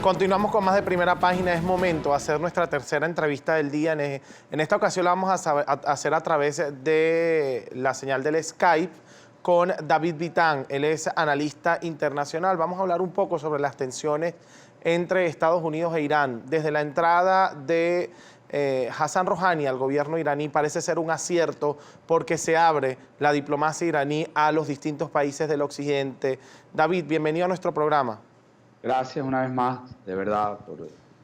Continuamos con más de Primera Página. Es momento de hacer nuestra tercera entrevista del día. En esta ocasión la vamos a hacer a través de la señal del Skype con David Vitán. Él es analista internacional. Vamos a hablar un poco sobre las tensiones entre Estados Unidos e Irán. Desde la entrada de Hassan Rouhani al gobierno iraní parece ser un acierto porque se abre la diplomacia iraní a los distintos países del occidente. David, bienvenido a nuestro programa. Gracias una vez más, de verdad.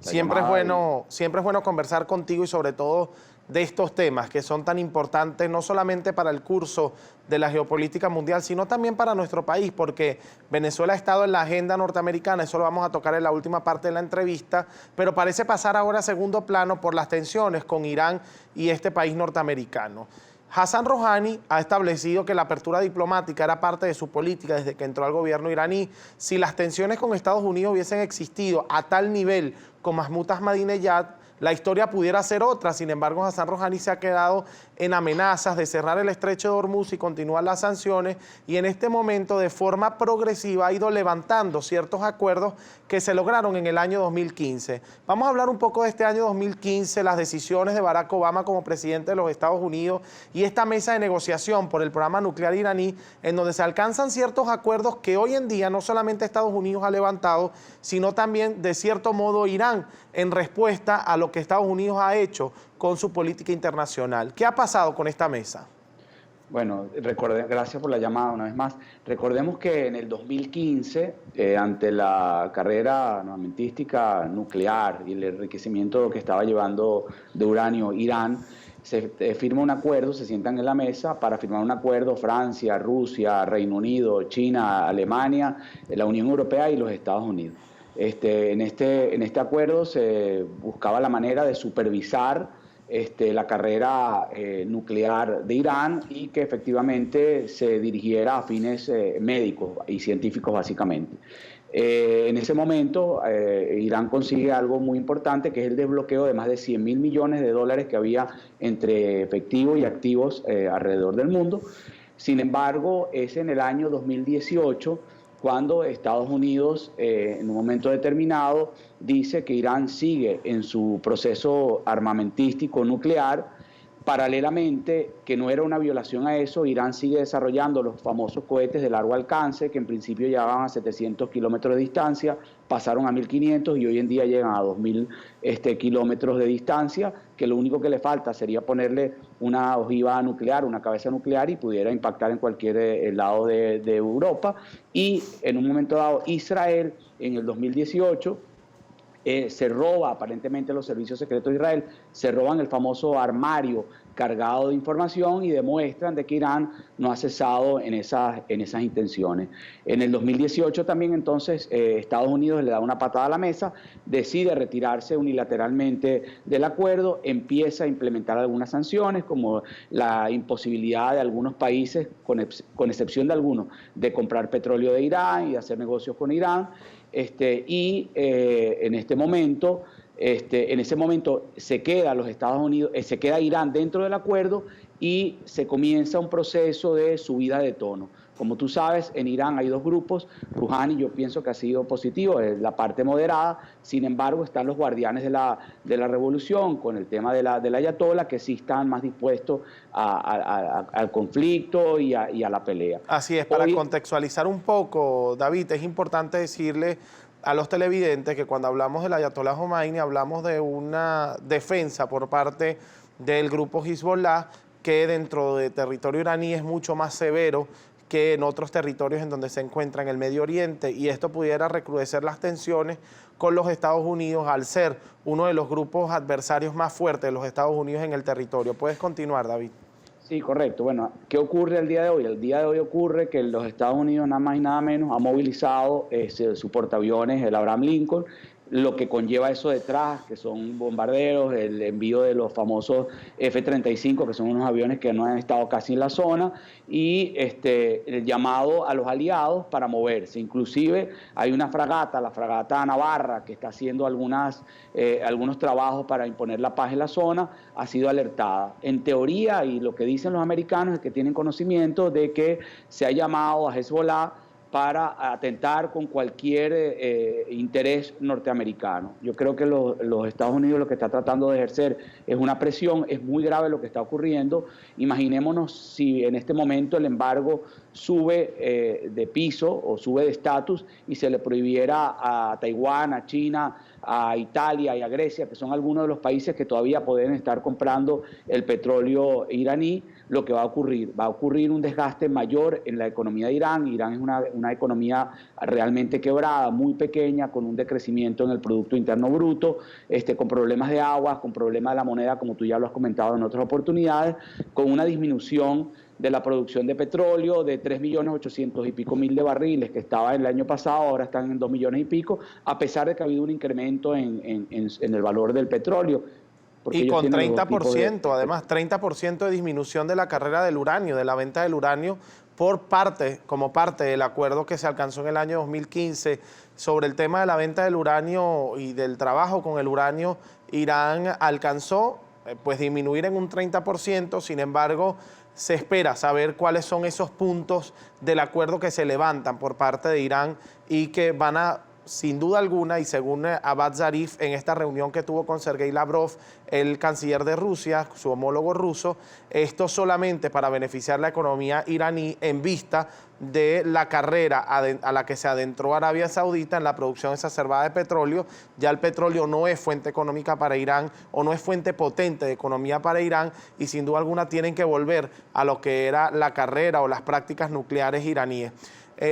Siempre es bueno conversar contigo y sobre todo de estos temas que son tan importantes no solamente para el curso de la geopolítica mundial, sino también para nuestro país, porque Venezuela ha estado en la agenda norteamericana, eso lo vamos a tocar en la última parte de la entrevista, pero parece pasar ahora a segundo plano por las tensiones con Irán y este país norteamericano. Hassan Rouhani ha establecido que la apertura diplomática era parte de su política desde que entró al gobierno iraní. Si las tensiones con Estados Unidos hubiesen existido a tal nivel con Mahmoud Ahmadinejad, la historia pudiera ser otra. Sin embargo, Hassan Rouhani se ha quedado en amenazas de cerrar el estrecho de Hormuz y continuar las sanciones, y en este momento de forma progresiva ha ido levantando ciertos acuerdos que se lograron en el año 2015. Vamos a hablar un poco de este año 2015, las decisiones de Barack Obama como presidente de los Estados Unidos y esta mesa de negociación por el programa nuclear iraní, en donde se alcanzan ciertos acuerdos que hoy en día no solamente Estados Unidos ha levantado, sino también de cierto modo Irán, en respuesta a lo que Estados Unidos ha hecho con su política internacional. ¿Qué ha pasado con esta mesa? Bueno, gracias por la llamada una vez más. Recordemos que en el 2015, ante la carrera armamentística nuclear y el enriquecimiento que estaba llevando de uranio Irán, se firma un acuerdo, se sientan en la mesa para firmar un acuerdo Francia, Rusia, Reino Unido, China, Alemania, la Unión Europea y los Estados Unidos. En este acuerdo se buscaba la manera de supervisar la carrera nuclear de Irán y que efectivamente se dirigiera a fines médicos y científicos básicamente. En ese momento Irán consigue algo muy importante, que es el desbloqueo de más de 100.000 millones de dólares que había entre efectivo y activos alrededor del mundo. Sin embargo, es en el año 2018 cuando Estados Unidos, en un momento determinado, dice que Irán sigue en su proceso armamentístico nuclear. Paralelamente, que no era una violación a eso, Irán sigue desarrollando los famosos cohetes de largo alcance, que en principio llegaban a 700 kilómetros de distancia, pasaron a 1.500 y hoy en día llegan a 2.000 kilómetros de distancia, que lo único que le falta sería ponerle una ojiva nuclear, una cabeza nuclear, y pudiera impactar en cualquier lado de Europa. Y en un momento dado, Israel, en el 2018, se roba, aparentemente los servicios secretos de Israel, se roban el famoso armario cargado de información y demuestran de que Irán no ha cesado en esas intenciones. En el 2018 también entonces Estados Unidos le da una patada a la mesa, decide retirarse unilateralmente del acuerdo, empieza a implementar algunas sanciones como la imposibilidad de algunos países, con excepción de algunos, de comprar petróleo de Irán y de hacer negocios con Irán. En ese momento se queda los Estados Unidos, se queda Irán dentro del acuerdo y se comienza un proceso de subida de tono. Como tú sabes, en Irán hay dos grupos. Rouhani yo pienso que ha sido positivo, es la parte moderada. Sin embargo, están los guardianes de la revolución con el tema del ayatollah, que sí están más dispuestos al conflicto y a la pelea. Así es, para contextualizar un poco, David, es importante decirle a los televidentes que cuando hablamos del ayatollah Khomeini hablamos de una defensa por parte del grupo Hezbollah, que dentro de territorio iraní es mucho más severo que en otros territorios en donde se encuentra en el Medio Oriente, y esto pudiera recrudecer las tensiones con los Estados Unidos al ser uno de los grupos adversarios más fuertes de los Estados Unidos en el territorio. ¿Puedes continuar, David? Sí, correcto. Bueno, ¿qué ocurre el día de hoy? El día de hoy ocurre que los Estados Unidos nada más y nada menos ha movilizado su portaaviones, el Abraham Lincoln, lo que conlleva eso detrás, que son bombarderos, el envío de los famosos F-35, que son unos aviones que no han estado casi en la zona, y el llamado a los aliados para moverse. Inclusive hay una fragata, la fragata Navarra, que está haciendo algunos trabajos para imponer la paz en la zona, ha sido alertada. En teoría, y lo que dicen los americanos es que tienen conocimiento de que se ha llamado a Hezbollah para atentar con cualquier interés norteamericano. Yo creo que los Estados Unidos lo que está tratando de ejercer es una presión, es muy grave lo que está ocurriendo. Imaginémonos si en este momento el embargo sube de piso o sube de estatus y se le prohibiera a Taiwán, a China, a Italia y a Grecia, que son algunos de los países que todavía pueden estar comprando el petróleo iraní. Lo que va a ocurrir un desgaste mayor en la economía de Irán. Irán es una economía realmente quebrada, muy pequeña, con un decrecimiento en el Producto Interno Bruto, con problemas de aguas, con problemas de la moneda, como tú ya lo has comentado en otras oportunidades, con una disminución de la producción de petróleo de 3.800.000 y pico de barriles, que estaba el año pasado, ahora están en 2 millones y pico, a pesar de que ha habido un incremento en el valor del petróleo. Y con 30%, además 30% de disminución de la carrera del uranio, de la venta del uranio, como parte del acuerdo que se alcanzó en el año 2015 sobre el tema de la venta del uranio y del trabajo con el uranio. Irán alcanzó pues disminuir en un 30%, sin embargo se espera saber cuáles son esos puntos del acuerdo que se levantan por parte de Irán y que van a, sin duda alguna, y según Abad Zarif en esta reunión que tuvo con Sergei Lavrov, el canciller de Rusia, su homólogo ruso, esto solamente para beneficiar la economía iraní en vista de la carrera a la que se adentró Arabia Saudita en la producción exacerbada de petróleo. Ya el petróleo no es fuente económica para Irán o no es fuente potente de economía para Irán y sin duda alguna tienen que volver a lo que era la carrera o las prácticas nucleares iraníes.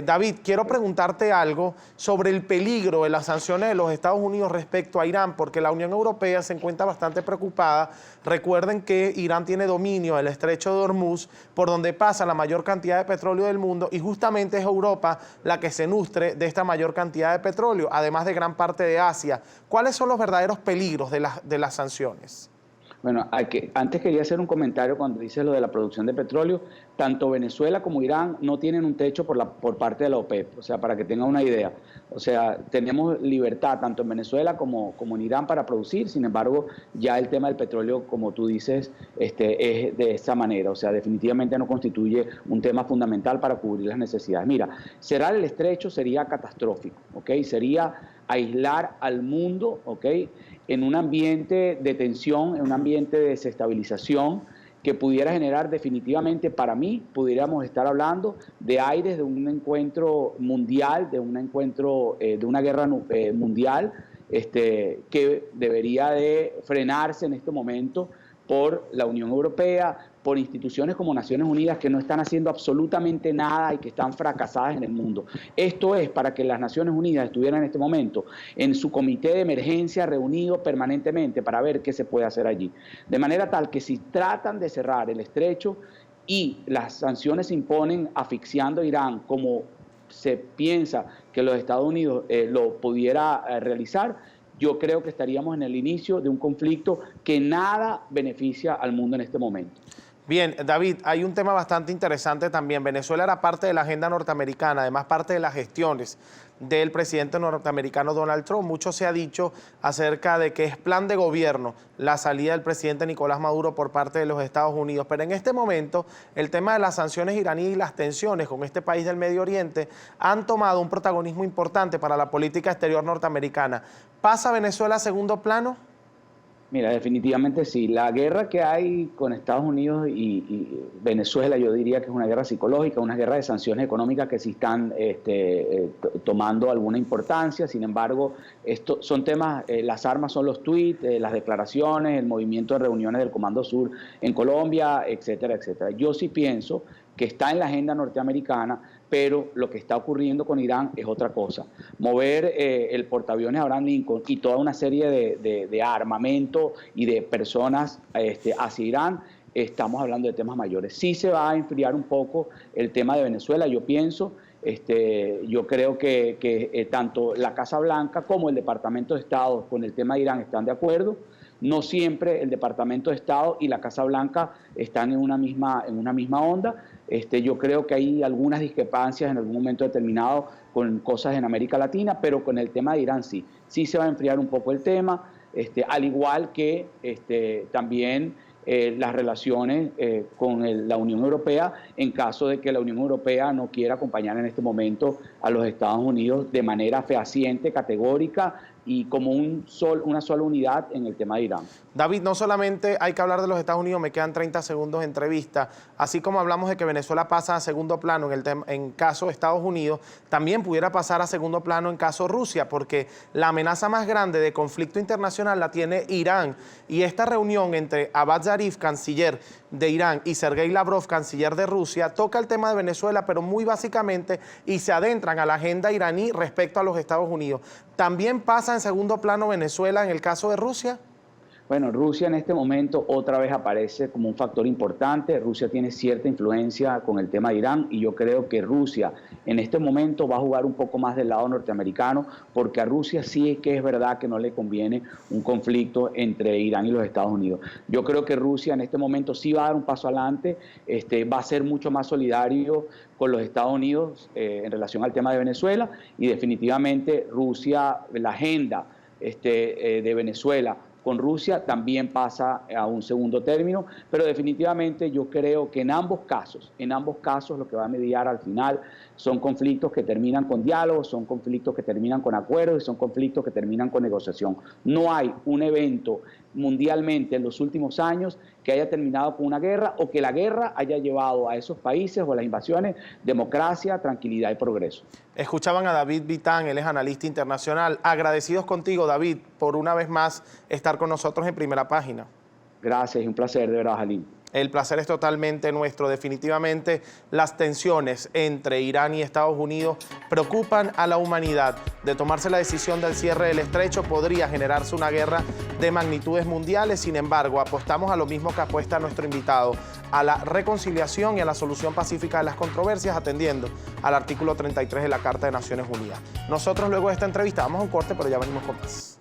David, quiero preguntarte algo sobre el peligro de las sanciones de los Estados Unidos respecto a Irán, porque la Unión Europea se encuentra bastante preocupada. Recuerden que Irán tiene dominio del estrecho de Hormuz, por donde pasa la mayor cantidad de petróleo del mundo, y justamente es Europa la que se nutre de esta mayor cantidad de petróleo, además de gran parte de Asia. ¿Cuáles son los verdaderos peligros de las sanciones? Bueno, antes quería hacer un comentario cuando dices lo de la producción de petróleo. Tanto Venezuela como Irán no tienen un techo por parte de la OPEP, o sea, para que tengan una idea. O sea, tenemos libertad tanto en Venezuela como en Irán para producir, sin embargo, ya el tema del petróleo, como tú dices, es de esa manera. O sea, definitivamente no constituye un tema fundamental para cubrir las necesidades. Mira, cerrar el estrecho sería catastrófico, ¿ok? Sería aislar al mundo, ¿ok?, en un ambiente de tensión, en un ambiente de desestabilización que pudiera generar definitivamente, para mí, pudiéramos estar hablando de aires de un encuentro mundial, de un encuentro, de una guerra mundial, que debería de frenarse en este momento por la Unión Europea, por instituciones como Naciones Unidas que no están haciendo absolutamente nada y que están fracasadas en el mundo. Esto es para que las Naciones Unidas estuvieran en este momento en su comité de emergencia reunido permanentemente para ver qué se puede hacer allí. De manera tal que si tratan de cerrar el estrecho y las sanciones se imponen asfixiando a Irán como se piensa que los Estados Unidos lo pudiera realizar, yo creo que estaríamos en el inicio de un conflicto que nada beneficia al mundo en este momento. Bien, David, hay un tema bastante interesante también. Venezuela era parte de la agenda norteamericana, además parte de las gestiones del presidente norteamericano Donald Trump. Mucho se ha dicho acerca de que es plan de gobierno la salida del presidente Nicolás Maduro por parte de los Estados Unidos. Pero en este momento, el tema de las sanciones iraníes y las tensiones con este país del Medio Oriente han tomado un protagonismo importante para la política exterior norteamericana. ¿Pasa Venezuela a segundo plano? Mira, definitivamente sí. La guerra que hay con Estados Unidos y Venezuela, yo diría que es una guerra psicológica, una guerra de sanciones económicas que sí están tomando alguna importancia. Sin embargo, esto son temas, las armas son los tweets, las declaraciones, el movimiento de reuniones del Comando Sur en Colombia, etcétera, etcétera. Yo sí pienso que está en la agenda norteamericana, pero lo que está ocurriendo con Irán es otra cosa. Mover el portaaviones Abraham Lincoln y toda una serie de armamento y de personas hacia Irán, estamos hablando de temas mayores. Sí se va a enfriar un poco el tema de Venezuela, yo pienso. Yo creo que tanto la Casa Blanca como el Departamento de Estado con el tema de Irán están de acuerdo. No siempre el Departamento de Estado y la Casa Blanca están en una misma onda. Yo creo que hay algunas discrepancias en algún momento determinado con cosas en América Latina, pero con el tema de Irán sí se va a enfriar un poco el tema, al igual que también las relaciones con la Unión Europea en caso de que la Unión Europea no quiera acompañar en este momento a los Estados Unidos de manera fehaciente, categórica y como una sola unidad en el tema de Irán. David, no solamente hay que hablar de los Estados Unidos, me quedan 30 segundos de entrevista, así como hablamos de que Venezuela pasa a segundo plano en caso de Estados Unidos, también pudiera pasar a segundo plano en caso Rusia, porque la amenaza más grande de conflicto internacional la tiene Irán, y esta reunión entre Abbas Zarif, canciller de Irán, y Sergei Lavrov, canciller de Rusia, toca el tema de Venezuela, pero muy básicamente, y se adentran a la agenda iraní respecto a los Estados Unidos. ¿También pasa en segundo plano Venezuela en el caso de Rusia? Bueno, Rusia en este momento otra vez aparece como un factor importante. Rusia tiene cierta influencia con el tema de Irán y yo creo que Rusia en este momento va a jugar un poco más del lado norteamericano porque a Rusia sí es que es verdad que no le conviene un conflicto entre Irán y los Estados Unidos. Yo creo que Rusia en este momento sí va a dar un paso adelante, va a ser mucho más solidario con los Estados Unidos en relación al tema de Venezuela y definitivamente Rusia, la agenda de Venezuela con Rusia también pasa a un segundo término, pero definitivamente yo creo que en ambos casos lo que va a mediar al final son conflictos que terminan con diálogo, son conflictos que terminan con acuerdos y son conflictos que terminan con negociación. No hay un evento mundialmente en los últimos años que haya terminado con una guerra o que la guerra haya llevado a esos países o a las invasiones democracia, tranquilidad y progreso. Escuchaban a David Vitán, él es analista internacional. Agradecidos contigo, David, por una vez más estar con nosotros en Primera Página. Gracias, es un placer, de verdad, Jalín. El placer es totalmente nuestro. Definitivamente las tensiones entre Irán y Estados Unidos preocupan a la humanidad. De tomarse la decisión del cierre del estrecho podría generarse una guerra de magnitudes mundiales. Sin embargo, apostamos a lo mismo que apuesta nuestro invitado, a la reconciliación y a la solución pacífica de las controversias, atendiendo al artículo 33 de la Carta de Naciones Unidas. Nosotros luego de esta entrevista vamos a un corte, pero ya venimos con más.